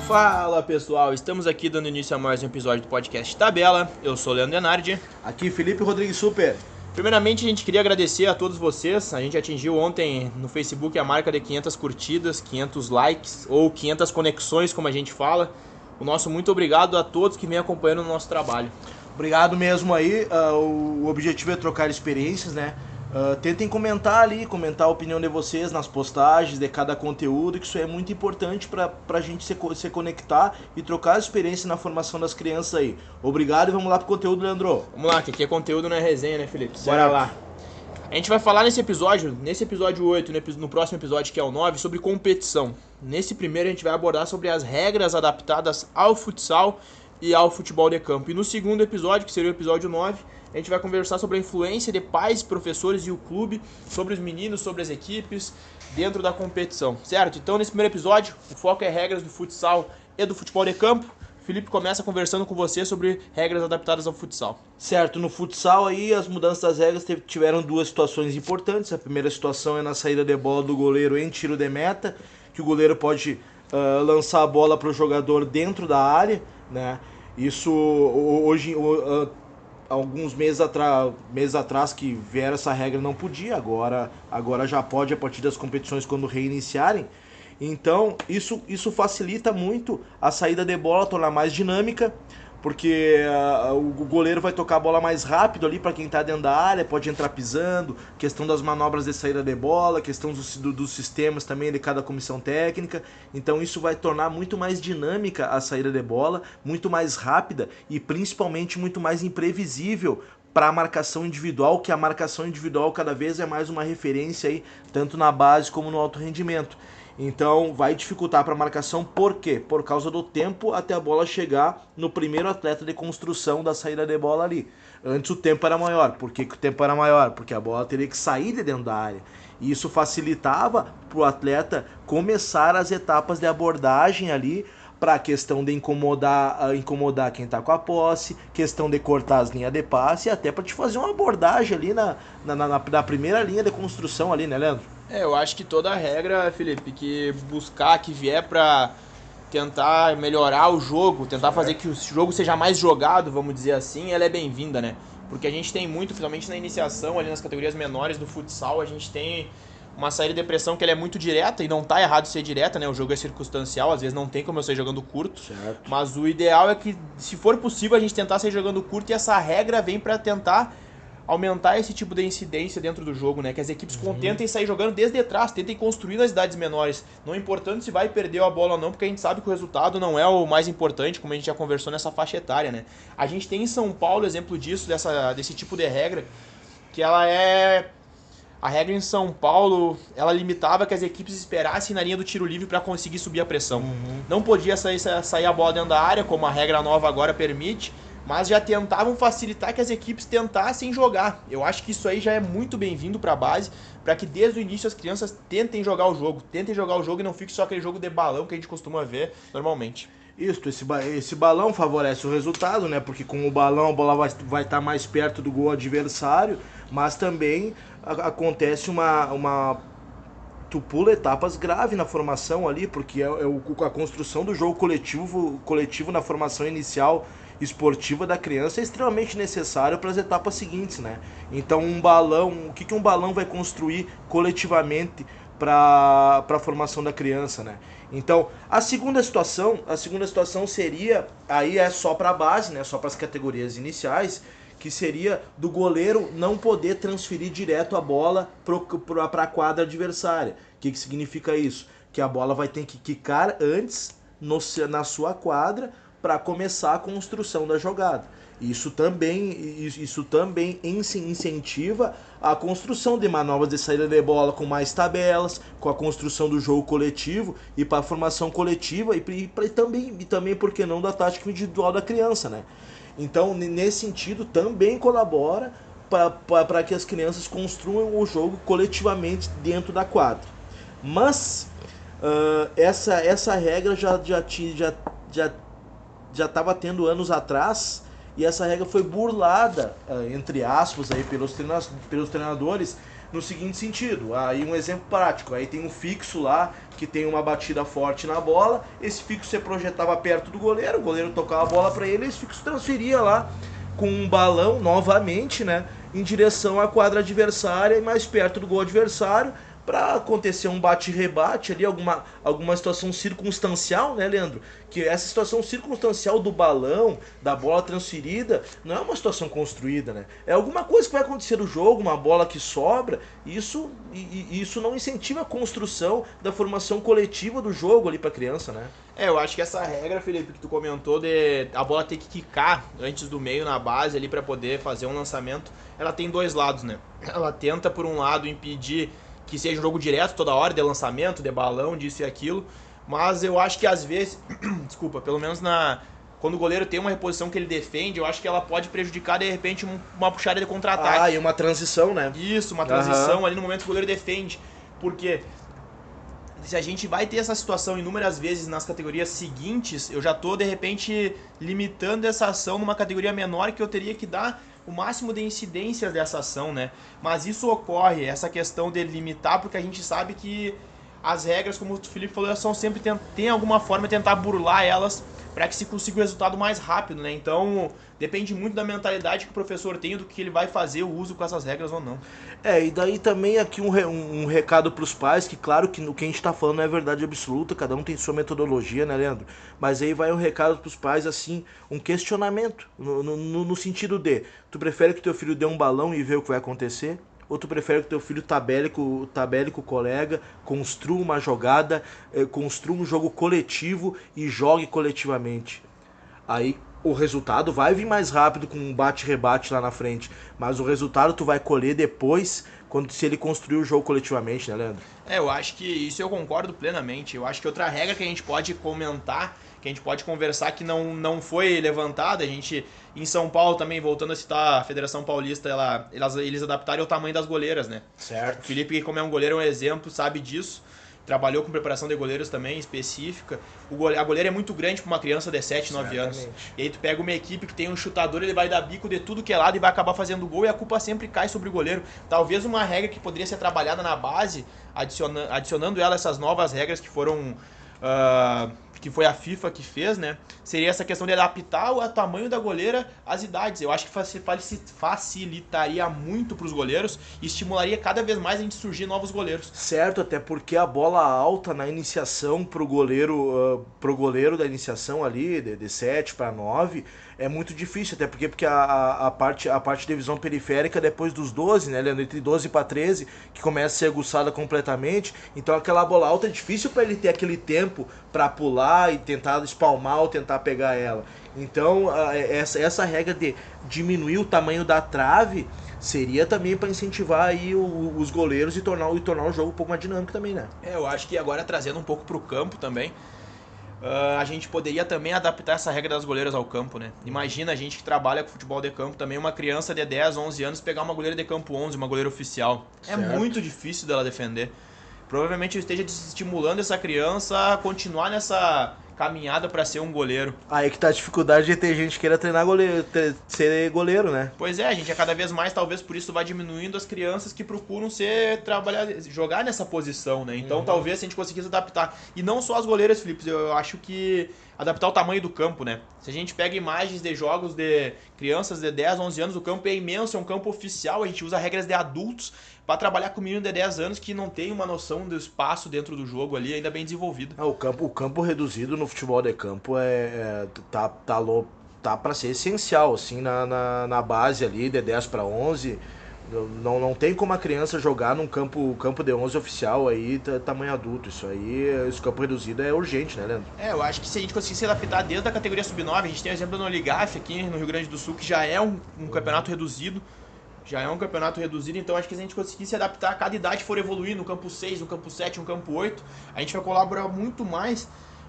Fala pessoal, estamos aqui dando início a mais um episódio do podcast Tabela. Eu sou o Leandro Denardi. Aqui Felipe Rodrigues Super. Primeiramente a gente queria agradecer a todos vocês. A gente atingiu ontem no Facebook a marca de 500 curtidas, 500 likes ou 500 conexões, como a gente fala. O nosso muito obrigado a todos que vêm acompanhando o nosso trabalho. Obrigado mesmo aí, o objetivo é trocar experiências, né? Tentem comentar ali, comentar a opinião de vocês nas postagens de cada conteúdo, que isso é muito importante pra gente se conectar e trocar experiência na formação das crianças aí. Obrigado e vamos lá pro conteúdo, Leandro. Vamos lá, que aqui é conteúdo, não é resenha, né, Felipe? Certo. Bora lá. A gente vai falar nesse episódio 8, no próximo episódio que é o 9, sobre competição. Nesse primeiro a gente vai abordar sobre as regras adaptadas ao futsal e ao futebol de campo. E no segundo episódio, que seria o episódio 9, a gente vai conversar sobre a influência de pais, professores e o clube, sobre os meninos, sobre as equipes, dentro da competição, certo? Então nesse primeiro episódio, o foco é regras do futsal e do futebol de campo. O Felipe começa conversando com você sobre regras adaptadas ao futsal. Certo, no futsal aí as mudanças das regras tiveram duas situações importantes. A primeira situação é na saída de bola do goleiro em tiro de meta, que o goleiro pode lançar a bola para o jogador dentro da área, né? Isso hoje, alguns meses atrás que vieram essa regra não podia, agora já pode a partir das competições quando reiniciarem. Então isso facilita muito a saída de bola, tornar mais dinâmica, porque o goleiro vai tocar a bola mais rápido ali para quem está dentro da área, pode entrar pisando, questão das manobras de saída de bola, questão dos sistemas também de cada comissão técnica. Então isso vai tornar muito mais dinâmica a saída de bola, muito mais rápida e principalmente muito mais imprevisível para a marcação individual, que a marcação individual cada vez é mais uma referência aí, tanto na base como no alto rendimento. Então vai dificultar para a marcação, por quê? Por causa do tempo até a bola chegar no primeiro atleta de construção da saída de bola ali. Antes o tempo era maior. Por que o tempo era maior? Porque a bola teria que sair de dentro da área. E isso facilitava para o atleta começar as etapas de abordagem ali, para a questão de incomodar quem está com a posse, questão de cortar as linhas de passe e até para te fazer uma abordagem ali na primeira linha de construção ali, né, Leandro? Eu acho que toda a regra, Felipe, que vier pra tentar melhorar o jogo, tentar fazer que o jogo seja mais jogado, vamos dizer assim, ela é bem-vinda, né? Porque a gente tem muito, principalmente na iniciação, ali nas categorias menores do futsal, a gente tem uma saída de pressão que ela é muito direta, e não tá errado ser direta, né? O jogo é circunstancial, às vezes não tem como eu sair jogando curto, certo. Mas o ideal é que, se for possível, a gente tentar sair jogando curto, e essa regra vem pra tentar aumentar esse tipo de incidência dentro do jogo, né? Que as equipes tentem sair jogando desde trás, tentem construir nas idades menores. Não é importante se vai perder a bola ou não, porque a gente sabe que o resultado não é o mais importante, como a gente já conversou nessa faixa etária, né? A gente tem em São Paulo exemplo disso, desse tipo de regra, que ela é... A regra em São Paulo, ela limitava que as equipes esperassem na linha do tiro livre para conseguir subir a pressão. Não podia sair a bola dentro da área, como a regra nova agora permite, mas já tentavam facilitar que as equipes tentassem jogar. Eu acho que isso aí já é muito bem-vindo para a base, para que desde o início as crianças tentem jogar o jogo e não fique só aquele jogo de balão que a gente costuma ver normalmente. Isso, esse balão favorece o resultado, né? Porque com o balão a bola vai estar mais perto do gol adversário, mas também acontece tu pula etapas graves na formação ali, porque a construção do jogo coletivo na formação inicial esportiva da criança é extremamente necessário para as etapas seguintes, né? Então o que um balão vai construir coletivamente para a formação da criança, né? Então a segunda situação seria, aí é só para a base, né? Só para as categorias iniciais, que seria do goleiro não poder transferir direto a bola para a quadra adversária. O que significa isso? Que a bola vai ter que quicar antes na sua quadra para começar a construção da jogada. Isso também incentiva a construção de manobras de saída de bola com mais tabelas, com a construção do jogo coletivo e para a formação coletiva e também, por que não, da tática individual da criança, né? Então, nesse sentido, também colabora para que as crianças construam o jogo coletivamente dentro da quadra. Mas essa regra já estava tendo anos atrás, E essa regra foi burlada, entre aspas, aí, pelos treinadores, no seguinte sentido. Aí um exemplo prático, aí tem um fixo lá que tem uma batida forte na bola, esse fixo você projetava perto do goleiro, o goleiro tocava a bola para ele, esse fixo transferia lá com um balão novamente, né, em direção à quadra adversária e mais perto do gol adversário, para acontecer um bate-rebate ali, alguma situação circunstancial, né, Leandro? Que essa situação circunstancial do balão, da bola transferida, não é uma situação construída, né? É alguma coisa que vai acontecer no jogo, uma bola que sobra, isso não incentiva a construção da formação coletiva do jogo ali pra criança, né? Eu acho que essa regra, Felipe, que tu comentou de a bola ter que quicar antes do meio na base ali para poder fazer um lançamento, ela tem dois lados, né? Ela tenta, por um lado, impedir que seja um jogo direto toda hora, de lançamento, de balão, disso e aquilo, mas eu acho que às vezes, desculpa, pelo menos quando o goleiro tem uma reposição que ele defende, eu acho que ela pode prejudicar, de repente, uma puxada de contra-ataque. E uma transição, né? Isso, uma transição ali no momento que o goleiro defende, porque se a gente vai ter essa situação inúmeras vezes nas categorias seguintes, eu já tô, de repente, limitando essa ação numa categoria menor que eu teria que dar o máximo de incidências dessa ação, né? Mas isso ocorre, essa questão de limitar, porque a gente sabe que as regras, como o Felipe falou, elas são sempre tem alguma forma de tentar burlar elas para que se consiga o resultado mais rápido, né? Então, depende muito da mentalidade que o professor tem, do que ele vai fazer o uso com essas regras ou não. E daí também aqui um recado para os pais, que claro que o que a gente está falando não é verdade absoluta, cada um tem sua metodologia, né, Leandro? Mas aí vai um recado para os pais, assim, um questionamento, no sentido de, tu prefere que teu filho dê um balão e vê o que vai acontecer? Ou tu prefere que teu filho tabele com o colega, construa uma jogada, construa um jogo coletivo e jogue coletivamente? Aí o resultado vai vir mais rápido com um bate-rebate lá na frente, mas o resultado tu vai colher depois, se ele construir o jogo coletivamente, né, Leandro? Eu acho que isso eu concordo plenamente. Eu acho que outra regra que a gente pode comentar, que a gente pode conversar, que não foi levantada, a gente, em São Paulo também, voltando a citar a Federação Paulista, eles adaptaram o tamanho das goleiras, né? Certo. O Felipe, como é um goleiro, é um exemplo, sabe disso. Trabalhou com preparação de goleiros também, específica. A goleira é muito grande para uma criança de 7, 9 anos. E aí tu pega uma equipe que tem um chutador, ele vai dar bico de tudo que é lado e vai acabar fazendo gol, e a culpa sempre cai sobre o goleiro. Talvez uma regra que poderia ser trabalhada na base, adicionando ela essas novas regras que foram... que foi a FIFA que fez, né? Seria essa questão de adaptar o tamanho da goleira às idades. Eu acho que facilitaria muito para os goleiros e estimularia cada vez mais a gente surgir novos goleiros. Certo, até porque a bola alta na iniciação pro goleiro da iniciação ali, de 7 para 9, é muito difícil, até porque a parte de visão periférica depois dos 12, né, Leandro, entre 12 para 13, que começa a ser aguçada completamente, então aquela bola alta é difícil para ele ter aquele tempo para pular e tentar espalmar ou tentar pegar ela. Então, essa regra de diminuir o tamanho da trave seria também para incentivar aí os goleiros e tornar o jogo um pouco mais dinâmico também, né? Eu acho que agora trazendo um pouco pro campo também, a gente poderia também adaptar essa regra das goleiras ao campo, né? Imagina a gente que trabalha com futebol de campo também, uma criança de 10, 11 anos pegar uma goleira de campo 11, uma goleira oficial. Certo. É muito difícil dela defender. Provavelmente eu esteja estimulando essa criança a continuar nessa caminhada para ser um goleiro. Aí que tá a dificuldade de ter gente que queira treinar goleiro, ser goleiro, né? Pois é, a gente é cada vez mais, talvez por isso vai diminuindo as crianças que procuram jogar nessa posição, né? Então talvez se a gente conseguisse adaptar. E não só as goleiras, Felipe, eu acho que adaptar o tamanho do campo, né? Se a gente pega imagens de jogos de crianças de 10, 11 anos, o campo é imenso, é um campo oficial, a gente usa regras de adultos para trabalhar com um menino de 10 anos que não tem uma noção do espaço dentro do jogo ali, ainda bem desenvolvido. O campo reduzido no futebol de campo tá para ser essencial, assim, na base ali, de 10 para 11. Não tem como a criança jogar num campo de 11 oficial aí, tamanho adulto. Isso aí, esse campo reduzido é urgente, né, Leandro? Eu acho que se a gente conseguir se adaptar desde a categoria sub-9, a gente tem o exemplo do Noligaf aqui no Rio Grande do Sul, que já é um campeonato reduzido. Então acho que se a gente conseguir se adaptar, cada idade for evoluir no campo 6, no campo 7, no campo 8, a gente vai colaborar muito mais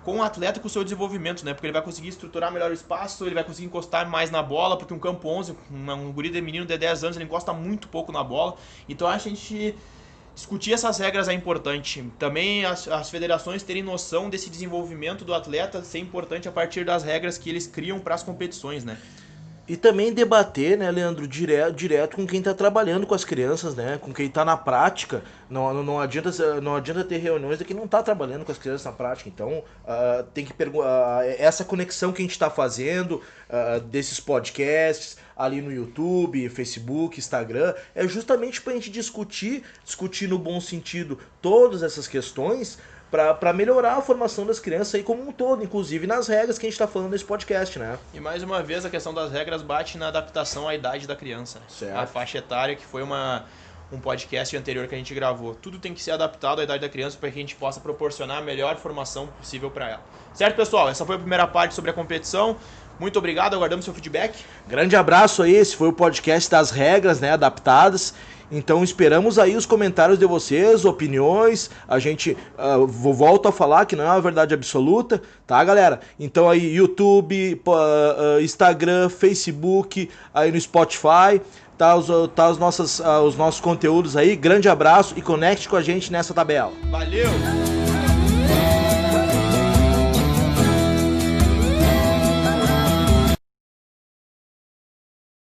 com o atleta e com o seu desenvolvimento, né? Porque ele vai conseguir estruturar melhor o espaço, ele vai conseguir encostar mais na bola, porque um campo 11, um guri de menino de 10 anos, ele encosta muito pouco na bola. Então acho que a gente discutir essas regras é importante. Também as federações terem noção desse desenvolvimento do atleta ser importante a partir das regras que eles criam para as competições, né? E também debater, né, Leandro, direto com quem está trabalhando com as crianças, né, com quem está na prática. Não adianta ter reuniões de quem não está trabalhando com as crianças na prática. Então, tem que perguntar essa conexão que a gente está fazendo, desses podcasts, ali no YouTube, Facebook, Instagram, é justamente para a gente discutir no bom sentido todas essas questões, para melhorar a formação das crianças aí como um todo, inclusive nas regras que a gente está falando nesse podcast, né? E mais uma vez a questão das regras bate na adaptação à idade da criança, né? Certo. A faixa etária, que foi um podcast anterior que a gente gravou. Tudo tem que ser adaptado à idade da criança para que a gente possa proporcionar a melhor formação possível para ela. Certo, pessoal? Essa foi a primeira parte sobre a competição. Muito obrigado, aguardamos seu feedback. Grande abraço aí, esse foi o podcast das regras, né, adaptadas. Então esperamos aí os comentários de vocês, opiniões. A gente volto a falar que não é uma verdade absoluta, tá, galera? Então aí YouTube, Instagram, Facebook, aí no Spotify, tá os nossos conteúdos aí. Grande abraço e conecte com a gente nessa tabela. Valeu!